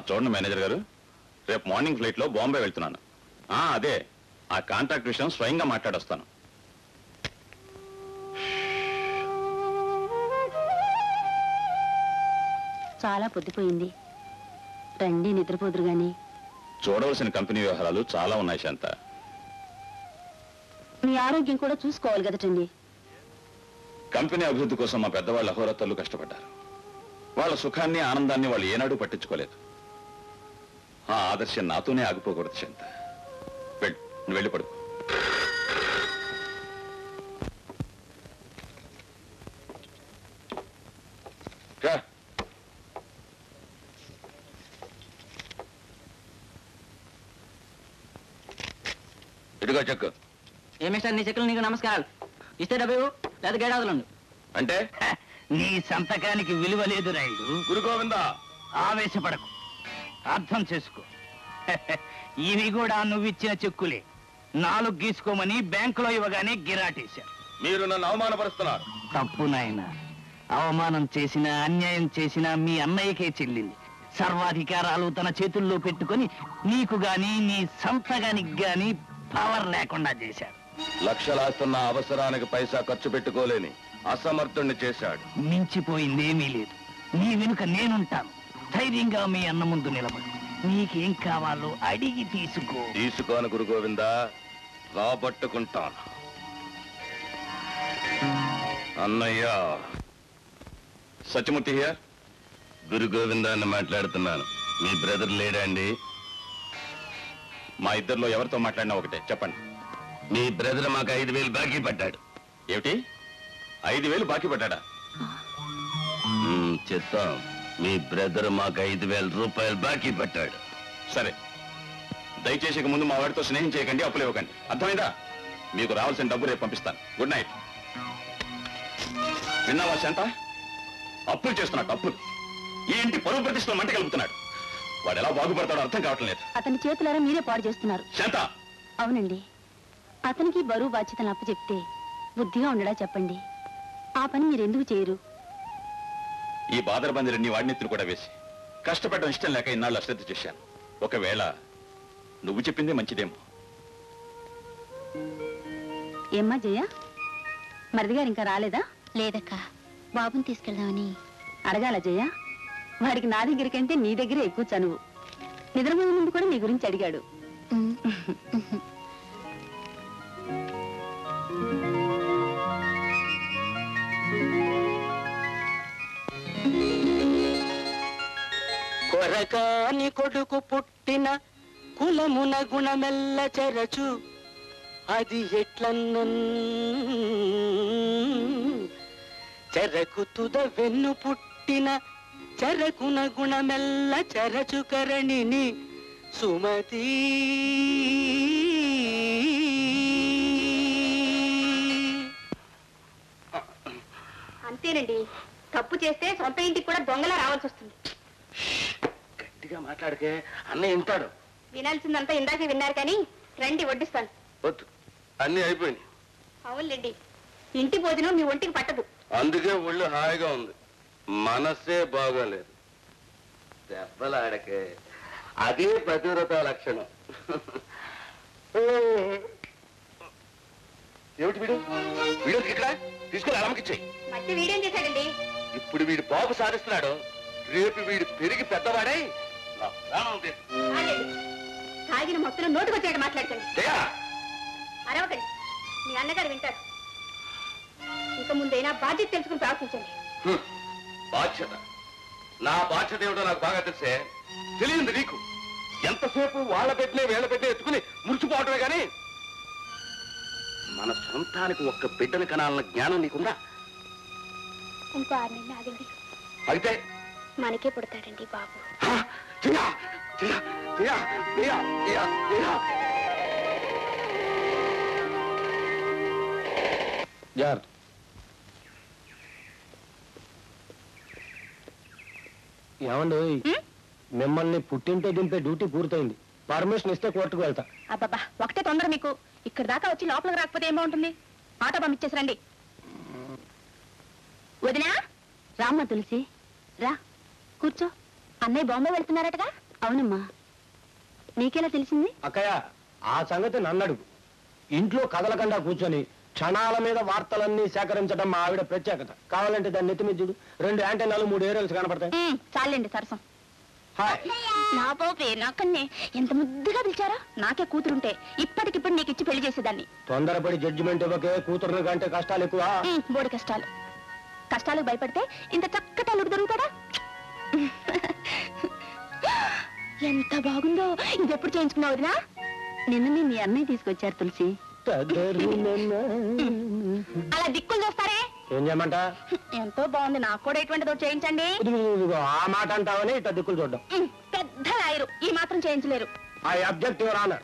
చూడండి మేనేజర్ గారు, రేపు మార్నింగ్ ఫ్లైట్లో బాంబే వెళ్తున్నాను. అదే ఆ కాంట్రాక్ట్ విషయం స్వయంగా మాట్లాడొస్తాను. చాలా పొద్దుపోయింది, రండి నిద్రపోదురు గాని. చూడవలసిన కంపెనీ వ్యవహారాలు చాలా ఉన్నాయి శాంత. మీ ఆరోగ్యం కూడా చూసుకోవాలి కదటండి. కంపెనీ అభివృద్ధి కోసం మా పెద్దవాళ్ళు అహోరాత్రులు కష్టపడ్డారు. వాళ్ళ సుఖాన్ని ఆనందాన్ని వాళ్ళు ఏనాడు పట్టించుకోలేదు. ఆ ఆదర్శం నాతోనే ఆగిపోకూడదు శాంత. వెళ్ళి పడుకో. ఇదిగో చెక్కు. ఏమిస్టర్ నీ చెక్కులు నీకు నమస్కారాలు. ఇస్తే డబ్బు లేదా గేడాదులండు. అంటే నీ సంతకానికి విలువ లేదు రాయుడు. గురు గోవిందా, ఆవేశపడకు, అర్థం చేసుకో. ఇవి కూడా నువ్విచ్చిన చెక్కులే. 4 గీసుకోమని బ్యాంకులో ఇవ్వగానే గిరాటేశారు. మీరు నన్ను అవమానపరుస్తున్నారు. తప్పు నాయన, అవమానం చేసినా అన్యాయం చేసినా మీ అన్నయ్యకే చెల్లింది. సర్వాధికారాలు తన చేతుల్లో పెట్టుకొని నీకు గాని నీ సంతకానికి గాని పవర్ లేకుండా చేశాడు. లక్షలాస్తున్న అవసరానికి పైసా ఖర్చు పెట్టుకోలేని అసమర్థుణ్ణి చేశాడు. మించిపోయిందేమీ లేదు. నీ వెనుక నేనుంటాను. ధైర్యంగా మీ అన్న ముందు నిలబడు. నీకేం కావాలో అడిగి తీసుకోను గురు గోవిందా, రాబట్టుకుంటాను. అన్నయ్య. సత్యమూర్తి హియర్. గురు గోవిందా అని మాట్లాడుతున్నాను. మీ బ్రదర్ లేడా అండి? మా ఇద్దరిలో ఎవరితో మాట్లాడినా ఒకటే, చెప్పండి. మీ బ్రదర్ మాకు 5,000 బాకీ పడ్డాడు. ఏమిటి, 5,000 బాకీ పడ్డా? చెప్తాం. మీ బ్రదర్ మాకు 5,000 రూపాయలు బాకీ పట్టాడు. సరే, దయచేసి ముందు మా వాడితో స్నేహం చేయకండి, అప్పులు ఇవ్వకండి. అర్థమైందా? మీకు రావాల్సిన డబ్బు రేపు పంపిస్తాను. Good night. విన్నావా శాంత? అప్పులు చేస్తున్నాడు, అప్పులు. ఈ ఇంటి పరువు ప్రతిష్టలో మంట కలుపుతున్నాడు. వాడు ఎలా బాగుపడతాడో అర్థం కావటం లేదు. అతని చేతులారా మీరే పాడు చేస్తున్నారు. శాంత. అవునండి, అతనికి బరువు బాధ్యతను అప్పచెప్తే బుద్ధిగా ఉండడా చెప్పండి. ఆ పని మీరెందుకు చేయరు? ఈ బాదరబందీలన్నీ వాడినెత్తులు కూడా వేసి కష్టపడడం ఇష్టం లేక ఇన్నాళ్ళు అశ్రద్ధ చేశాను. ఒకవేళ నువ్వు చెప్పిందే మంచిదేమో. ఏమ్మా జయ, మరిది గారు ఇంకా రాలేదా? లేదక్క, బాబుని తీసుకెళ్దామని. అడగాల జయ? వాడికి నా దగ్గరికంటే నీ దగ్గరే ఎక్కువ చనువు. నిద్రపోయే ముందు కూడా నీ గురించి అడిగాడు. కొరకాని కొడుకు పుట్టిన కులమున గుణమెల్ల చెరచు అది ఎట్లన్నన్ చెరకు తుద వెన్ను పుట్టిన చెరకున గుణమెల్ల చెరచు కరణిని సుమతి. అంతేనండి, తప్పు చేస్తే సొంత ఇంటికి కూడా దొంగలా రావాల్సి వస్తుంది. గట్టిగా మాట్లాడితే అన్నయ్య వింటాడు. వినాల్సిందంతా ఇందాకే విన్నారు కానీ రండి వడ్డిస్తాను. వద్దు, అన్నీ అయిపోయింది. అవునులేండి, ఇంటి భోజనం మీ ఒంటికి పట్టదు. అందుకే ఒళ్ళు హాయిగా ఉంది, మనసే బాగోలేదు. దెబ్బలాడకే, అదే ప్రతివ్రత లక్షణం. ఏమిటి వీడు? వీడికి ఇక్కడ తీసుకుని అలమకిచ్చాయి. మధ్య వీడేం చేశాడండి? ఇప్పుడు వీడు బాబు సాధిస్తున్నాడు, రేపు వీడు పెరిగి పెద్దవాడై తాగిన మొత్తం నోటుకొచ్చాడు. మాట్లాడకండి, అరవకండి, మీ అన్నగారు వింటారు. ఇక ముందైనా బాధ్యత తెలుసుకుని ప్రవర్తించండి. బాధ్యత? నా బాధ్యత ఏమిటో నాకు బాగా తెలిసే. తెలియంది నీకు? ఎంతసేపు వాళ్ళ పెట్టినే వీళ్ళ పెట్టినే ఎత్తుకుని మురిసిపోవటమే గాని మన సొంతానికి ఒక్క బిడ్డని కనాలన్న జ్ఞానం నీకుందా? ఇంకో 6 నెలలు ఆగండి, అయితే మనకే పుడతాడండి బాబు. ఏమండి, మిమ్మల్ని పుట్టింటో దింపే డ్యూటీ పూర్తయింది. పర్మిషన్ ఇస్తే కోర్టుకు వెళ్తా. అబ్బబ్బా, ఒకటే తొందర మీకు. ఇక్కడ దాకా వచ్చి లోపలికి రాకపోతే ఏం బాగుంటుంది? ఆటో పంపించేసి రండి. వదినా, రామ్మ తులసి రా కూర్చో. అన్నయ్య బాంబే వెళ్తున్నారటగా? అవునమ్మా. నీకెలా తెలిసింది? అక్కయ్య, ఆ సంగతి నన్నడుగు. ఇంట్లో కదలకుండా కూర్చొని క్షణాల మీద వార్తలన్నీ సేకరించడం మా ఆవిడ ప్రత్యేకత. కావాలంటే దాన్ని నెత్తి మీద చూడు, 2 యాంటెనాలు 3 ఏరియల్స్ కనపడతాయి. చాలండి సరసం. హాయ్. నా బాబే నాకన్నే ఎంత ముద్దుగా పిలిచారా. నాకే కూతురుంటే ఇప్పటికిప్పుడు నీకు ఇచ్చి పెళ్లి చేసేదాన్ని. తొందరపడి జడ్జిమెంట్ ఇవ్వకే. కూతురు కంటే కష్టాలు ఎక్కువ. బోడి కష్టాలు. కష్టాలకు భయపడితే ఇంత చక్కటి అల్లుడు దొరుకుతాడా? ఎంత బాగుందో. ఇది ఎప్పుడు చేయించుకున్నావు వదినా? నిన్ననే మీ అన్నయ్య తీసుకొచ్చారు తులసి. అలా దిక్కులు చూస్తారే. ఏం చేయమంట? ఎంతో బాగుంది, నాకు కూడా ఎటువంటిదో చేయించండి. ఆ మాట అంటావని ఇట్లా దిక్కులు చూడ్డం. పెద్ద లాయరు, ఈ మాత్రం చేయించలేరు. I object your honour.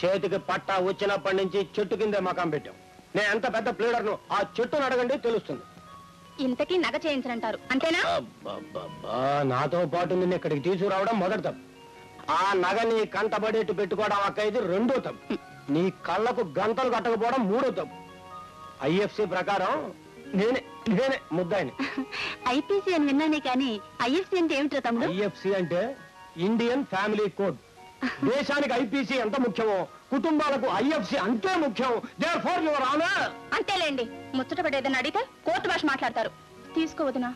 చేతికి పట్టా వచ్చినప్పటి నుంచి చెట్టు కిందే మకాం పెట్టాం. నేను ఎంత పెద్ద ప్లేడర్ను ఆ చెట్టును అడగండి తెలుస్తుంది. ఇంతకీ నగ చేయించనంటారు అంతేనా? నాతో పాటు నిన్ను ఇక్కడికి తీసుకురావడం మొదటి తప్పు. ఆ నగ నీ కంటబడేట్టు పెట్టుకోవడం అక్క ఇది 2వ తప్పు. నీ కళ్ళకు గంతలు కట్టకపోవడం 3వ తప్పు. ఐఎఫ్సి ప్రకారం నేనే ముద్దాయిని. ఐపీసీ అని విన్నానే కానీ ఐఎఫ్సీ అంటే ఏమిటో తమ్ముడు? ఐఎఫ్సి అంటే ఇండియన్ ఫ్యామిలీ కోడ్. దేశానికి ఐపీసీ ఎంత ముఖ్యమో కుటుంబాలకు ఐఎఫ్సి అంతే ముఖ్యం. Therefore your honour. అంతేలేండి. ముచ్చట పడేదని అడిగితే కోర్టు భాష మాట్లాడతారు. తీసుకోవద్దునా?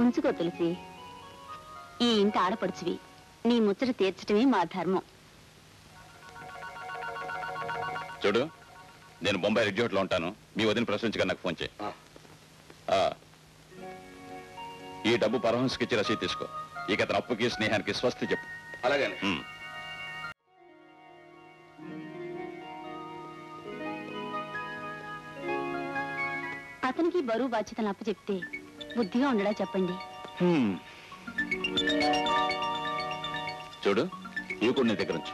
ఉంచుకో తులసి. ఈ ఇంటి ఆడపడుచువి. నీ ముచ్చట తీర్చటమే మా ధర్మం. చూడు, నేను బొంబాయి రెడ్జోట్లో ఉంటాను. మీ వదిన ప్రశ్నించగా నాకు ఫోన్ చేయి. ఈ డబ్బు పరమహంసకి ఇచ్చి రసీదు తీసుకో. ఇక అతని అప్పుకి స్నేహానికి స్వస్తి చెప్పు. అలాగే. అతనికి బరువు బాధ్యతలు అప్పు చెప్తే బుద్ధిగా ఉండడా చెప్పండి. చూడు, ఇవి కూడా నీ దగ్గర ఉంచు.